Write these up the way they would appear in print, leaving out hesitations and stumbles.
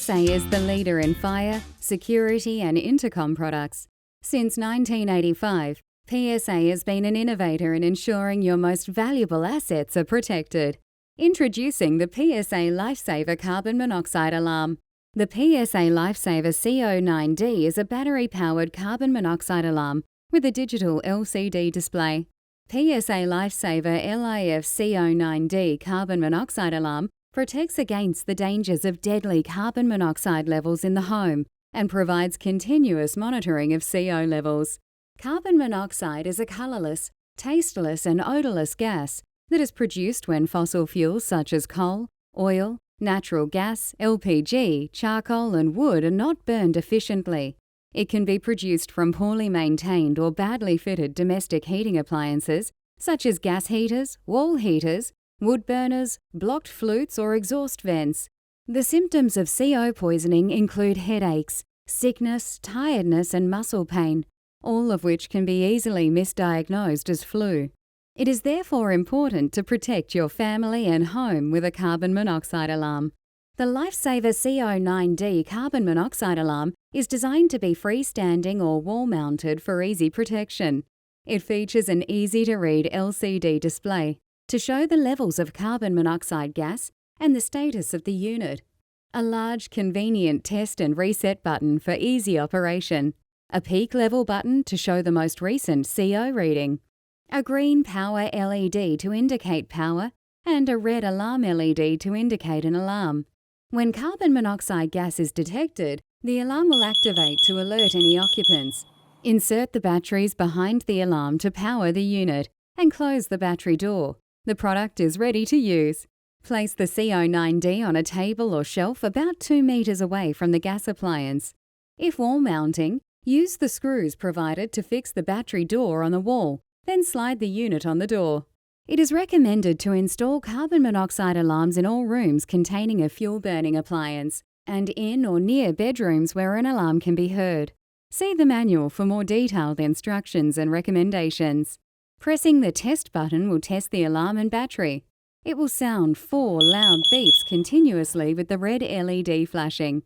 PSA is the leader in fire, security and intercom products. Since 1985, PSA has been an innovator in ensuring your most valuable assets are protected. Introducing the PSA Lifesaver Carbon Monoxide Alarm. The PSA Lifesaver CO9D is a battery-powered carbon monoxide alarm with a digital LCD display. PSA Lifesaver LifCO9D Carbon Monoxide Alarm protects against the dangers of deadly carbon monoxide levels in the home and provides continuous monitoring of CO levels. Carbon monoxide is a colourless, tasteless and odourless gas that is produced when fossil fuels such as coal, oil, natural gas, LPG, charcoal and wood are not burned efficiently. It can be produced from poorly maintained or badly fitted domestic heating appliances such as gas heaters, wall heaters, wood burners, blocked flutes or exhaust vents. The symptoms of CO poisoning include headaches, sickness, tiredness and muscle pain, all of which can be easily misdiagnosed as flu. It is therefore important to protect your family and home with a carbon monoxide alarm. The Lifesaver CO9D carbon monoxide alarm is designed to be freestanding or wall-mounted for easy protection. It features an easy-to-read LCD display to show the levels of carbon monoxide gas and the status of the unit. A large, convenient test and reset button for easy operation. A peak level button to show the most recent CO reading. A green power LED to indicate power and a red alarm LED to indicate an alarm. When carbon monoxide gas is detected, the alarm will activate to alert any occupants. Insert the batteries behind the alarm to power the unit and close the battery door. The product is ready to use. Place the CO9D on a table or shelf about 2 meters away from the gas appliance. If wall mounting, use the screws provided to fix the battery door on the wall, then slide the unit on the door. It is recommended to install carbon monoxide alarms in all rooms containing a fuel-burning appliance and in or near bedrooms where an alarm can be heard. See the manual for more detailed instructions and recommendations. Pressing the test button will test the alarm and battery. It will sound 4 loud beeps continuously with the red LED flashing.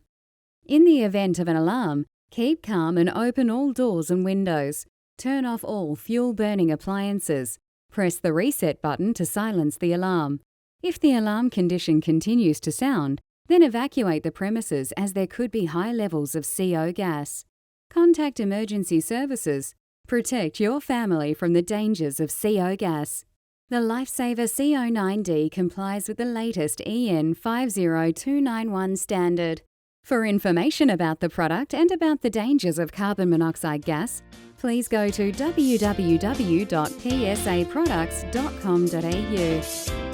In the event of an alarm, keep calm and open all doors and windows. Turn off all fuel-burning appliances. Press the reset button to silence the alarm. If the alarm condition continues to sound, then evacuate the premises as there could be high levels of CO gas. Contact emergency services. Protect your family from the dangers of CO gas. The Lifesaver CO9D complies with the latest EN 50291 standard. For information about the product and about the dangers of carbon monoxide gas, please go to www.psaproducts.com.au.